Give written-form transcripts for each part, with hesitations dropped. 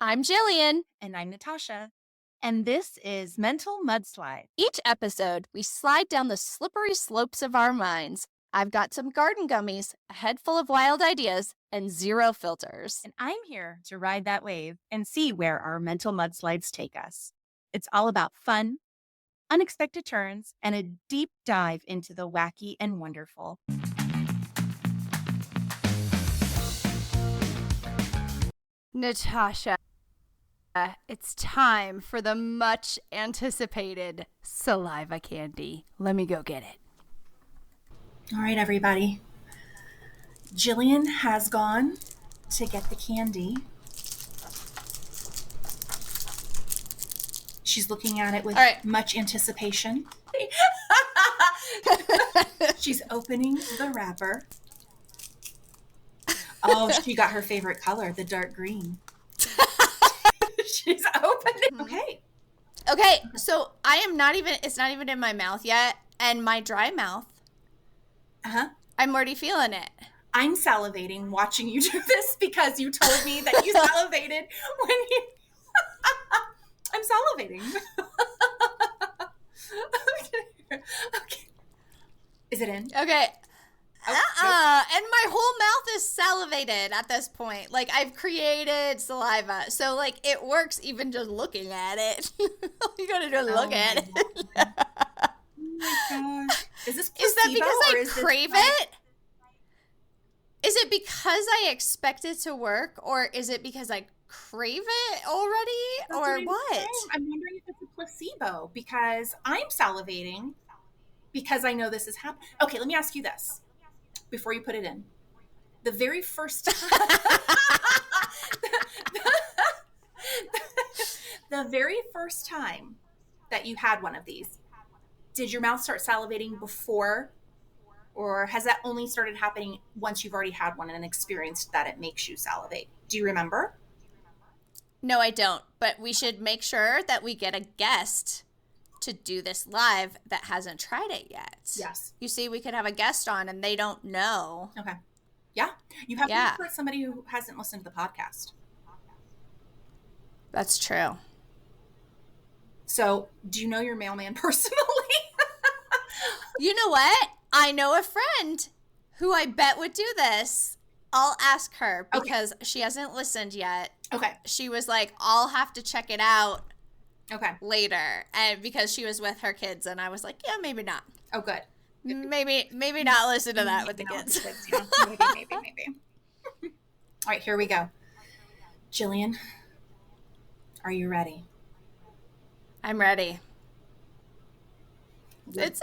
I'm Jillian. And I'm Natasha. And this is Mental Mudslide. Each episode, we slide down the slippery slopes of our minds. I've got some garden gummies, a head full of wild ideas, and zero filters. And I'm here to ride that wave and see where our mental mudslides take us. It's all about fun, unexpected turns, and a deep dive into the wacky and wonderful. Natasha, it's time for the much anticipated saliva candy. Let me go get it. All right, everybody. Jillian has gone to get the candy. She's looking at it with much anticipation. She's opening the wrapper. Oh, she got her favorite color, the dark green. She's opening. Okay, so it's not even in my mouth yet, and my dry mouth, I'm already feeling it. I'm salivating watching you do this because you told me that you salivated when you... I'm salivating. Okay. Is it in? Okay. Oh, And my whole mouth is salivated at this point. Like, I've created saliva. So, like, it works even just looking at it. All you gotta do is look at it. Oh my gosh. Is this placebo? Is that because I crave it? Is it because I expect it to work? Or is it because I crave it already? Or what? I'm wondering if it's a placebo because I'm salivating because I know this is happening. Okay, let me ask you this before you put it in. The very first time, the very first time that you had one of these, did your mouth start salivating before, or has that only started happening once you've already had one and experienced that it makes you salivate? Do you remember? No, I don't. But we should make sure that we get a guest to do this live that hasn't tried it yet. Yes. You see, we could have a guest on and they don't know. Okay. Yeah. You have to look for somebody who hasn't listened to the podcast. That's true. So, do you know your mailman personally? You know what? I know a friend who I bet would do this. I'll ask her because she hasn't listened yet. Okay. She was like, I'll have to check it out later. And because she was with her kids, and I was like, yeah, maybe not. Oh, good. Maybe not listen to that with the kids. Yeah. Maybe. All right, here we go. Jillian, are you ready? I'm ready. It's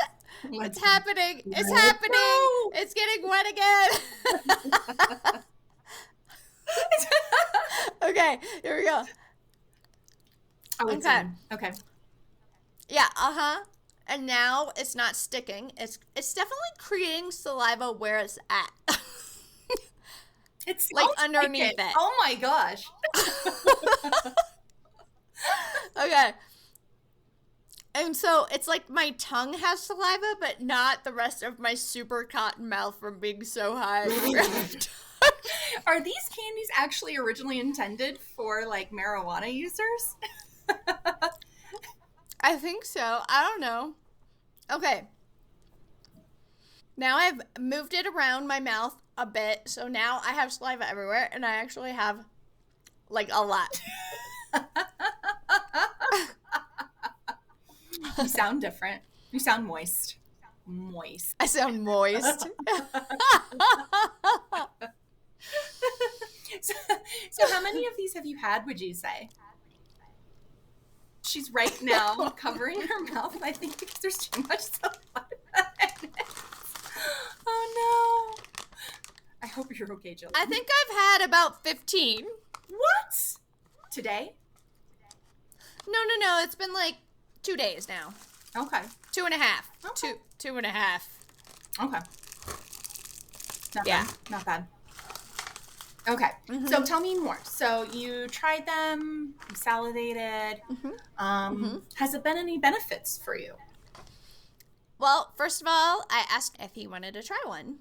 happening. It's happening. No. It's getting wet again. Okay, here we go. Oh, okay. Yeah, and now it's not sticking. It's definitely creating saliva where it's at. It's like underneath it. Oh my gosh. Okay. And so it's like my tongue has saliva, but not the rest of my super cotton mouth from being so high. Are these candies actually originally intended for like marijuana users? I think so. I don't know. Okay. Now I've moved it around my mouth a bit, so now I have saliva everywhere, and I actually have, like, a lot. You sound different. You sound moist. I sound moist. So how many of these have you had, would you say? She's right now covering her mouth, I think, because there's too much saliva in it. Oh, no. I hope you're okay, Jill. I think I've had about 15. What? Today? No. It's been like 2 days now. Okay. 2.5. Okay. 2.5. Okay. Not bad. Not bad. Okay. Mm-hmm. So tell me more. So you tried them, you salivated. Mm-hmm. Has it been any benefits for you? Well, first of all, I asked if he wanted to try one.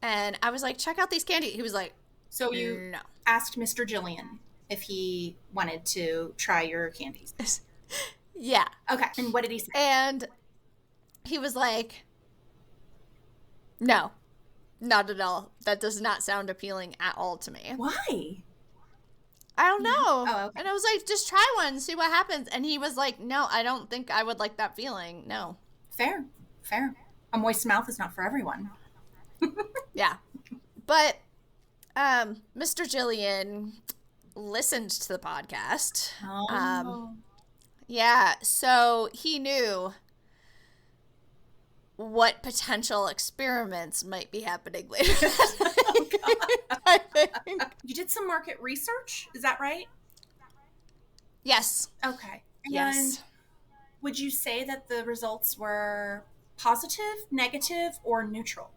And I was like, check out these candies. He was like, so you asked Mr. Jillian if he wanted to try your candies. Yeah. Okay. And what did he say? And he was like, no, not at all. That does not sound appealing at all to me. Why? I don't know. Oh, okay. And I was like, just try one, see what happens. And he was like, no, I don't think I would like that feeling. No. Fair. A moist mouth is not for everyone. Yeah. But Mr. Jillian listened to the podcast. Oh. Yeah, so he knew what potential experiments might be happening later. I think. You did some market research, is that right? Yes. Okay. Yes. And would you say that the results were positive, negative, or neutral?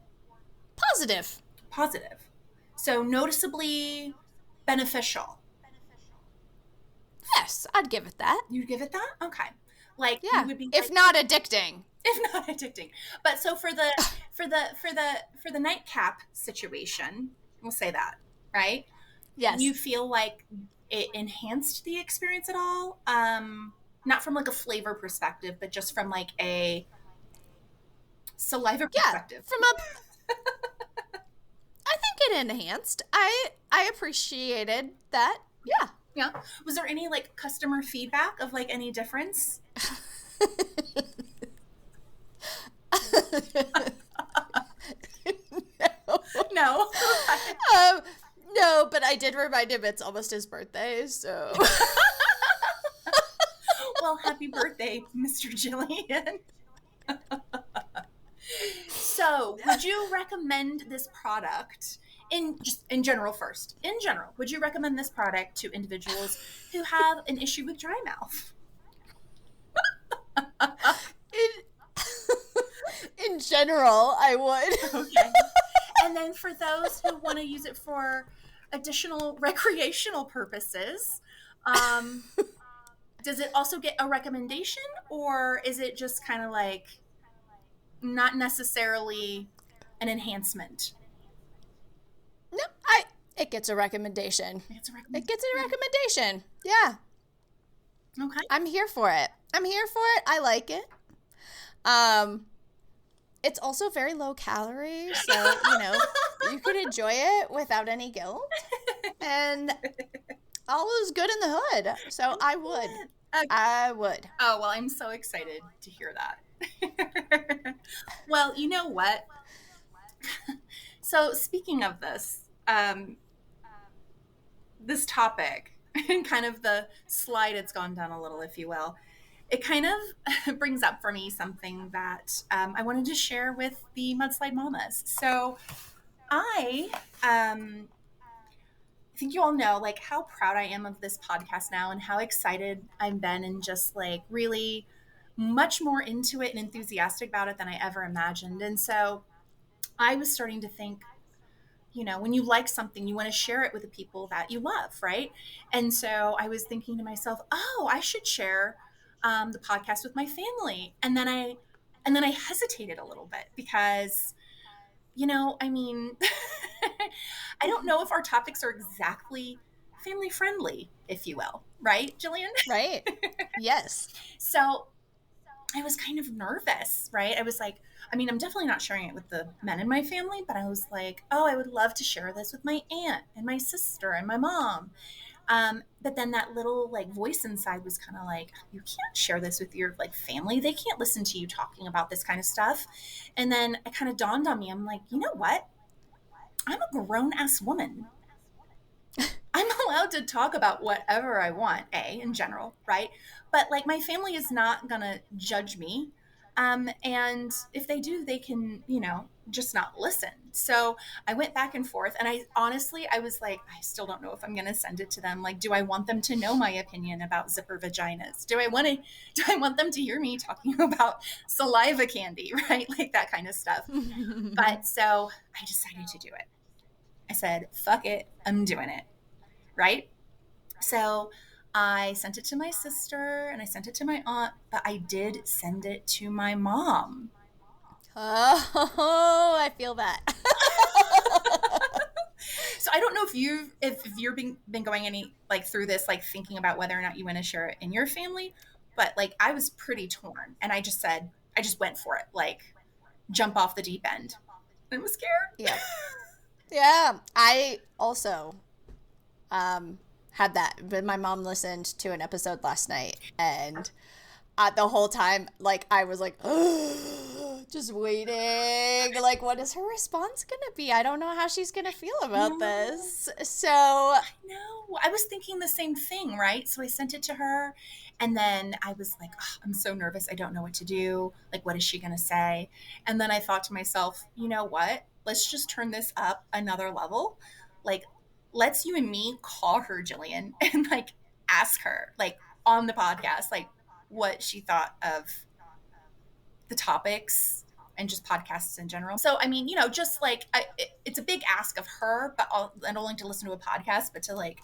Positive. Positive. So noticeably beneficial. Yes, I'd give it that. You'd give it that? Okay. Like Yeah. you would be if not addicting. If not addicting. But so for the nightcap situation, we'll say that, right? Yes. You feel like it enhanced the experience at all? Not from like a flavor perspective, but just from like a saliva perspective. I think it enhanced. I appreciated that. Yeah. Yeah. Was there any like customer feedback of like any difference? No. No, but I did remind him it's almost his birthday, so. Well, happy birthday, Mr. Jillian. So, would you recommend this product in general first? In general, would you recommend this product to individuals who have an issue with dry mouth? In general, I would. Okay. And then for those who want to use it for additional recreational purposes, does it also get a recommendation, or is it just kind of like not necessarily an enhancement? No, it gets a recommendation. It gets a recommendation. Yeah. Okay. I'm here for it. I like it. It's also very low calorie, so, you could enjoy it without any guilt. And all is good in the hood. So I would. I would. Oh, well, I'm so excited to hear that. Well, you know what? So speaking of this, this topic and kind of the slide it's gone down a little, if you will, it kind of brings up for me something that I wanted to share with the Mudslide Mamas. So I think you all know like how proud I am of this podcast now and how excited I've been and just like really much more into it and enthusiastic about it than I ever imagined. And so I was starting to think, when you like something, you want to share it with the people that you love, right? And so I was thinking to myself, oh, I should share the podcast with my family. And then I hesitated a little bit because, I don't know if our topics are exactly family friendly, if you will, right, Jillian? Right. Yes. So I was kind of nervous, right? I was like, I'm definitely not sharing it with the men in my family, but I was like, oh, I would love to share this with my aunt and my sister and my mom. But then that little like voice inside was kind of like, you can't share this with your like family. They can't listen to you talking about this kind of stuff. And then it kind of dawned on me. I'm like, you know what? I'm a grown ass woman. I'm allowed to talk about whatever I want, in general, right? But like my family is not gonna judge me. And if they do, they can, just not listen. So I went back and forth and I was like, I still don't know if I'm going to send it to them. Like, do I want them to know my opinion about zipper vaginas? Do I want them to hear me talking about saliva candy, right? Like that kind of stuff. But so I decided to do it. I said, fuck it. I'm doing it. Right. So I sent it to my sister and I sent it to my aunt, but I did send it to my mom. Oh, I feel that. So I don't know if you're been going any like through this, like thinking about whether or not you want to share it in your family, but like I was pretty torn, and I just went for it, like jump off the deep end. I was scared. Yeah. Yeah. I also had that, but my mom listened to an episode last night, and the whole time, like, I was like, just waiting. Like, what is her response gonna be? I don't know how she's gonna feel about this. So I know. I was thinking the same thing, right? So I sent it to her, and then I was like, oh, I'm so nervous. I don't know what to do. Like, what is she gonna say? And then I thought to myself, you know what? Let's just turn this up another level. Like, let's you and me call her Jillian and like ask her, like, on the podcast, like what she thought of the topics and just podcasts in general. So, I mean, just like it's a big ask of her, but not only to listen to a podcast, but to like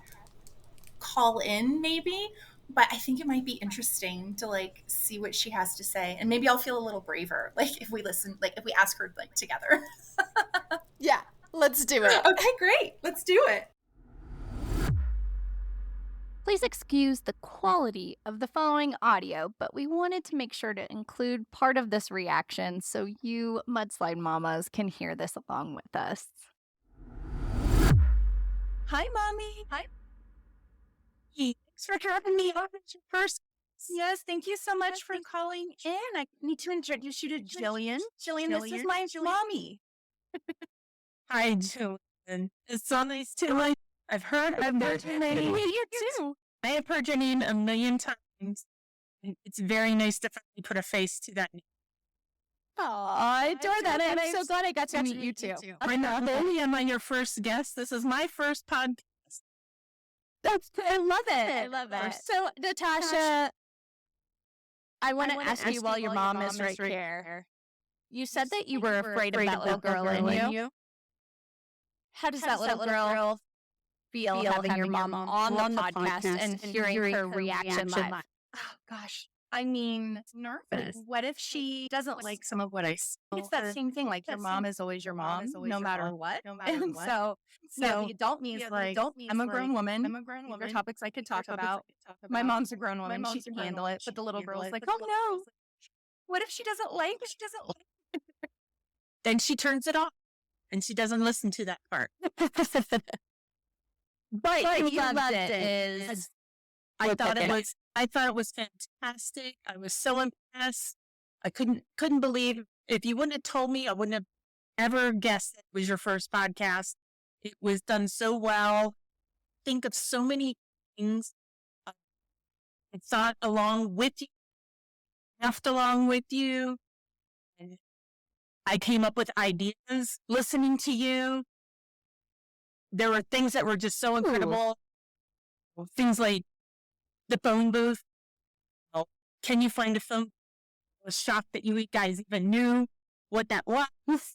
call in maybe. But I think it might be interesting to like see what she has to say, and maybe I'll feel a little braver, like if we listen, like if we ask her like together. yeah, let's do it. Okay, great. Let's do it. Please excuse the quality of the following audio, but we wanted to make sure to include part of this reaction so you Mudslide mamas can hear this along with us. Hi, Mommy. Hi. Thanks for having me on as your first. Yes, thank you so much for calling in. I need to introduce you to Jillian. Jillian, this is my mommy. Hi, Jillian. It's so nice to meet. I've heard your name. You too. I have heard your name a million times. It's very nice to finally put a face to that name. Oh, I adore that. And I'm so glad I got to meet you too. I'm not only am I your first guest, this is my first podcast. I love it. I love it. So, Natasha, I want to ask you while your mom is right here. You said that you were afraid of that little girl in you. How does that little girl feel having your mom on the podcast and hearing her reaction live? Oh, gosh. I mean, nervous. What if she doesn't like some of what I say? It's that same thing. Like, your mom is always your mom, no matter what. And so the adult me is like, I'm a grown woman. There are topics I could talk about. My mom's a grown woman. She can handle it. But the little girl's like, oh, no. What if she doesn't like it? Then she turns it off. And she doesn't listen to that part. But you loved it. I thought it was fantastic. I was so impressed. I couldn't believe, if you wouldn't have told me, I wouldn't have ever guessed it was your first podcast. It was done so well. Think of so many things. I thought along with you, laughed along with you. And I came up with ideas listening to you. There were things that were just so incredible. Things like the phone booth. Oh, can you find a phone? I was shocked that you guys even knew what that was.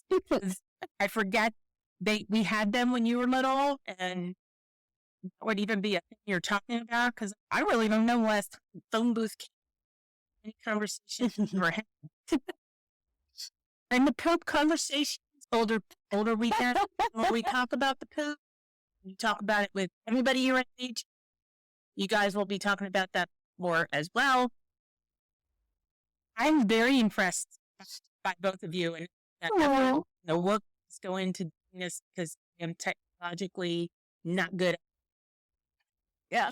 Because I forget we had them when you were little, and that would even be a thing you're talking about, because I really don't know last time the phone booth came. Any conversations were had. And the poop conversations, older we get, when we talk about the poop, you talk about it with everybody your age. You guys will be talking about that more as well. I'm very impressed by both of you, and the work is going to doing this because I'm technologically not good. Yeah.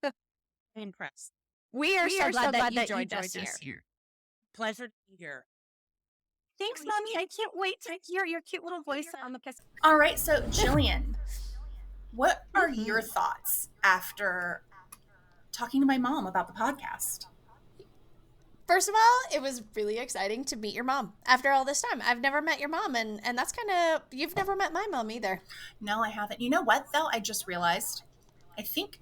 I'm impressed. We are so glad that you joined us here. Pleasure to be here. Thanks, Mommy. I can't wait to hear your cute little voice on the podcast. All right, so Jillian, what are your thoughts after talking to my mom about the podcast? First of all, it was really exciting to meet your mom after all this time. I've never met your mom, and that's kind of, you've never met my mom either. No, I haven't. You know what, though? I just realized, I think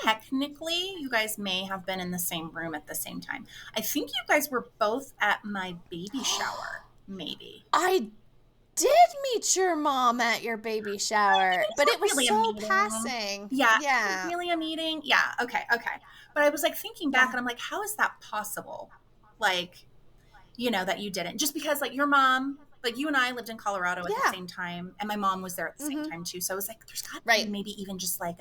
technically you guys may have been in the same room at the same time. I think you guys were both at my baby shower, maybe. I did meet your mom at your baby shower, but it was really so passing. Yeah. Really a meeting? Yeah, okay. But I was like thinking back, and I'm like, how is that possible? Like, that you didn't. Just because like your mom Like you and I lived in Colorado at the same time, and my mom was there at the same time too. So I was like, there's got to be maybe even just like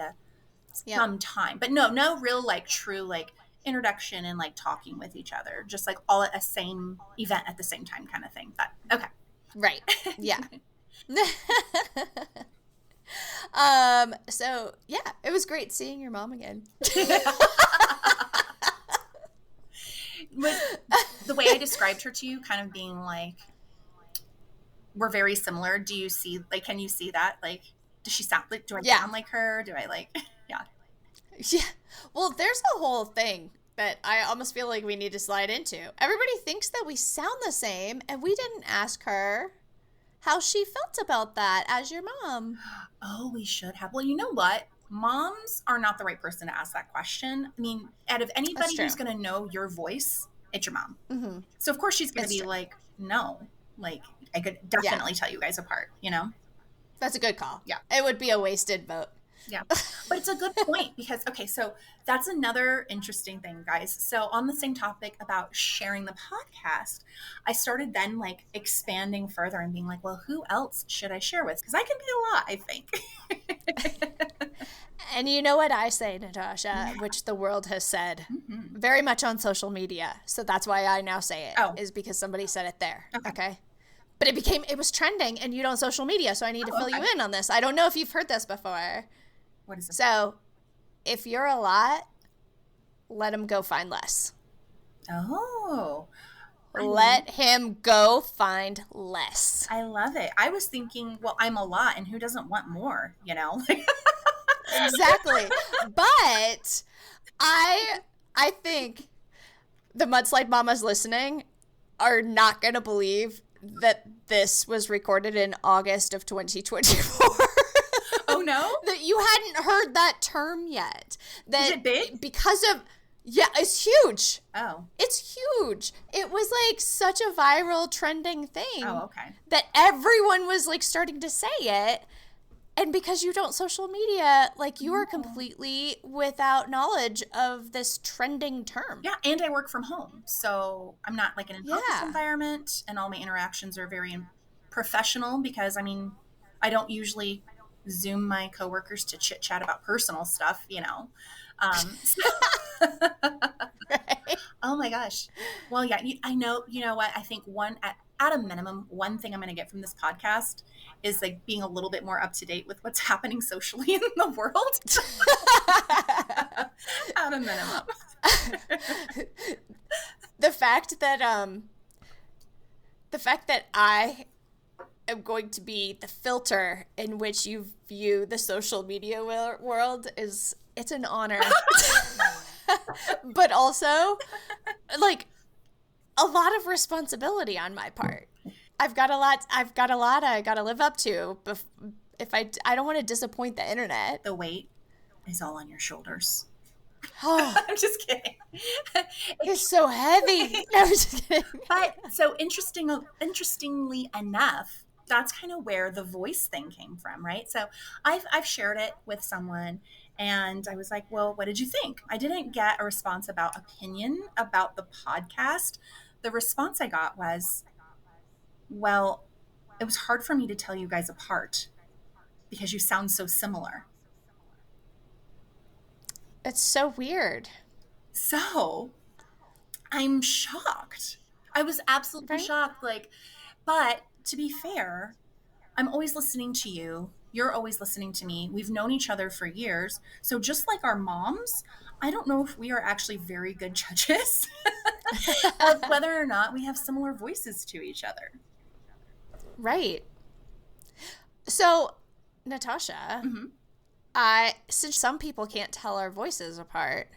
some time, but no real like true like introduction and like talking with each other, just like all at a same event at the same time kind of thing. But okay. Right. Yeah. So yeah, it was great seeing your mom again. The way I described her to you, kind of being like, we're very similar. Do you see, like, can you see that? Like, does she sound like, do I sound like her? Do I like, yeah. Yeah. Well, there's a whole thing that I almost feel like we need to slide into. Everybody thinks that we sound the same, and we didn't ask her how she felt about that as your mom. Oh, we should have. Well, you know what? Moms are not the right person to ask that question. I mean, out of anybody who's going to know your voice, it's your mom. Mm-hmm. So, of course, she's going to be like, no. Like, I could definitely tell you guys apart, you know? That's a good call. Yeah. It would be a wasted vote. Yeah. But it's a good point because, okay, so that's another interesting thing, guys. So on the same topic about sharing the podcast, I started then like expanding further and being like, well, who else should I share with? Because I can be a lot, I think. And you know what I say, Natasha, which the world has said very much on social media. So that's why I now say it, is because somebody said it there. Okay. But it was trending and you don't social media. So I need to fill you in on this. I don't know if you've heard this before. What is it? So if you're a lot, let him go find less. Oh. Let him go find less. I love it. I was thinking, well, I'm a lot and who doesn't want more, you know? Exactly. But I think the Mudslide mamas listening are not going to believe that this was recorded in August of 2024. Oh, no? That you hadn't heard that term yet. That is it big? Because of, it's huge. Oh. It's huge. It was like such a viral trending thing. Oh, okay. That everyone was like starting to say it. And because you don't social media, like you are completely without knowledge of this trending term. Yeah, and I work from home. So I'm not like in an office environment, and all my interactions are very professional because, I mean, I don't usually Zoom my coworkers to chit chat about personal stuff, you know. Right. Oh my gosh. Well, yeah, I know, you know what? I think at a minimum, one thing I'm going to get from this podcast is like being a little bit more up to date with what's happening socially in the world. At a minimum. The fact that I am going to be the filter in which you view the social media world it's an honor. But also like a lot of responsibility on my part. I've got a lot I got to live up to. If I don't want to disappoint the internet. The weight is all on your shoulders. Oh, I'm just kidding. It's so heavy. No, I'm just kidding. But so interestingly enough, that's kind of where the voice thing came from, right? So I've shared it with someone and I was like, well, what did you think? I didn't get a response about opinion about the podcast. The response I got was, well, it was hard for me to tell you guys apart because you sound so similar. It's so weird. So I'm shocked. I was absolutely shocked. Like, but to be fair, I'm always listening to you. You're always listening to me. We've known each other for years. So just like our moms, I don't know if we are actually very good judges of whether or not we have similar voices to each other. Right. So, Natasha, since some people can't tell our voices apart,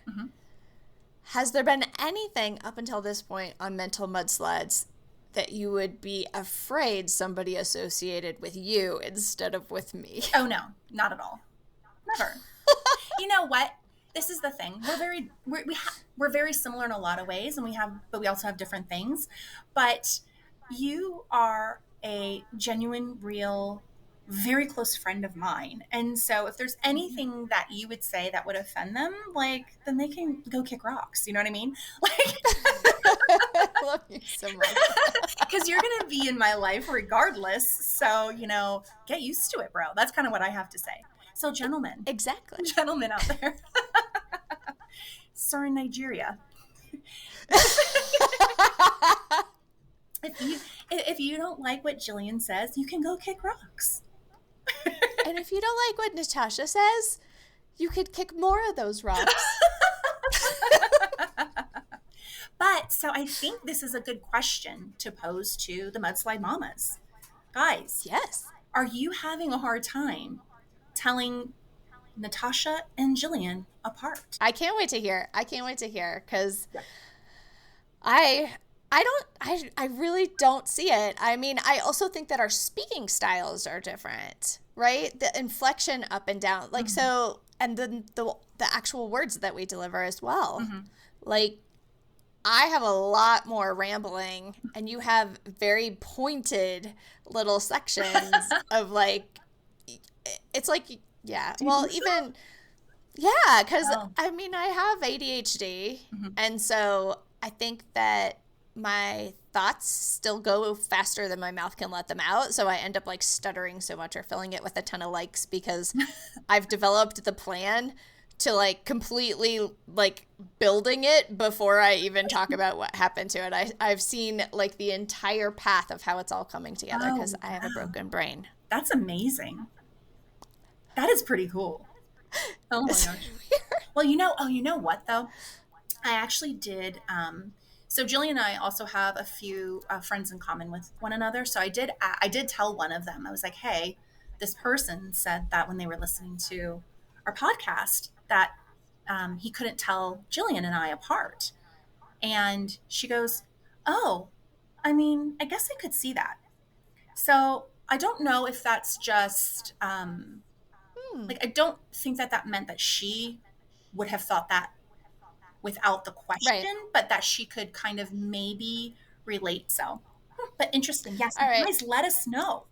has there been anything up until this point on Mental Mudslides that you would be afraid somebody associated with you instead of with me? Oh, no, not at all. Never. You know what? This is the thing. We're very similar in a lot of ways, but we also have different things. But you are a genuine, real, very close friend of mine. And so if there's anything that you would say that would offend them, like, then they can go kick rocks. You know what I mean? Like, love you so much. Because you're going to be in my life regardless. So, get used to it, bro. That's kind of what I have to say. So, gentlemen. Exactly. Gentlemen out there. Sir in Nigeria. If you don't like what Jillian says, you can go kick rocks. And if you don't like what Natasha says, you could kick more of those rocks. But, so I think this is a good question to pose to the Mudslide mamas. Guys. Yes. Are you having a hard time telling Natasha and Jillian apart? I can't wait to hear. Because I really don't see it. I mean, I also think that our speaking styles are different, right? The inflection up and down, like, so, and then the actual words that we deliver as well. Like, I have a lot more rambling, and you have very pointed little sections of, like, it's like, yeah. Well, even, yeah, because, I mean, I have ADHD, and so I think that my thoughts still go faster than my mouth can let them out, so I end up, like, stuttering so much or filling it with a ton of likes because I've developed the plan to, like, completely, like, building it before I even talk about what happened to it. I've seen, like, the entire path of how it's all coming together because I have a broken brain. That's amazing. That is pretty cool. Oh my gosh. Well, you know what, though? I actually did, so Jillian and I also have a few friends in common with one another. So I did tell one of them, I was like, hey, this person said that when they were listening to our podcast that he couldn't tell Jillian and I apart. And she goes, oh, I mean, I guess I could see that. So I don't know if that's just, like, I don't think that meant that she would have thought that without the question, but that she could kind of maybe relate. So, but interesting. Yes. All right. Guys, let us know.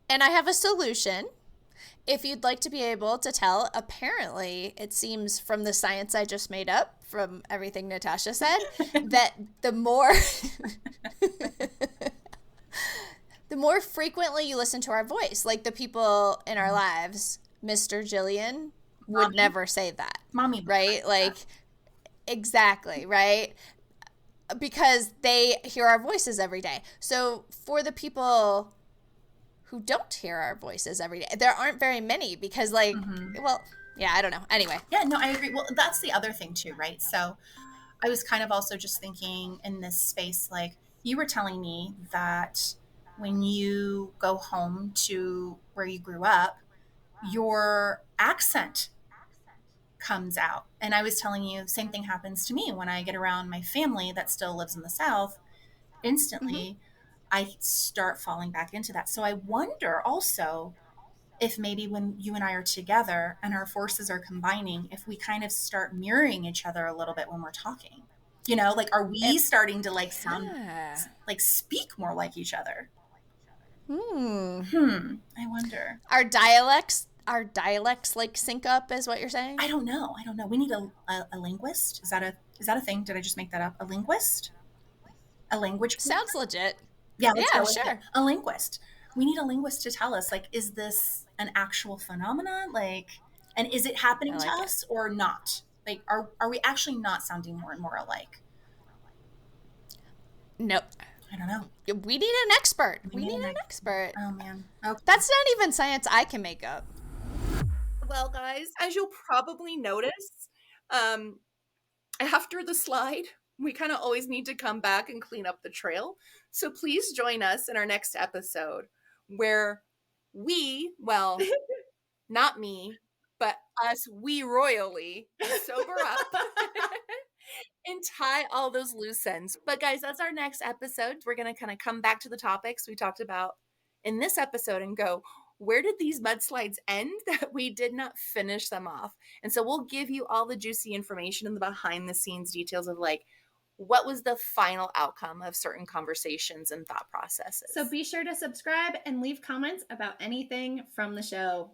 And I have a solution. If you'd like to be able to tell, apparently it seems from the science I just made up, from everything Natasha said, that the more frequently you listen to our voice, like the people in our lives, Mr. Jillian would never say that. Mommy. Right? Like, exactly, right? Because they hear our voices every day. So for the people who don't hear our voices every day, there aren't very many because, like, well, yeah, I don't know. Anyway. Yeah, no, I agree. Well, that's the other thing too, right? So I was kind of also just thinking in this space, like, you were telling me that when you go home to where you grew up, your accent comes out. And I was telling you, same thing happens to me when I get around my family that still lives in the South. Instantly, I start falling back into that. So I wonder also if maybe when you and I are together and our forces are combining, if we kind of start mirroring each other a little bit when we're talking. Like, are we starting to, like, sound, like, speak more like each other? I wonder. Our dialects, like, sync up, is what you're saying? I don't know. We need a linguist. Is that a thing? Did I just make that up? A linguist? A language person? Sounds legit. Yeah, sure. A linguist. We need a linguist to tell us, like, is this an actual phenomenon? Like, and is it happening to us or not? Like, are we actually not sounding more and more alike? Nope. I don't know. We need an expert. We need an expert. Oh, man. Okay. That's not even science I can make up. Well, guys, as you'll probably notice, after the slide, we kind of always need to come back and clean up the trail. So please join us in our next episode where we, well, not me, but us, we royally sober up and tie all those loose ends. But guys, that's our next episode. We're going to kind of come back to the topics we talked about in this episode and go, where did these mudslides end that we did not finish them off? And so we'll give you all the juicy information and the behind the scenes details of, like, what was the final outcome of certain conversations and thought processes. So be sure to subscribe and leave comments about anything from the show.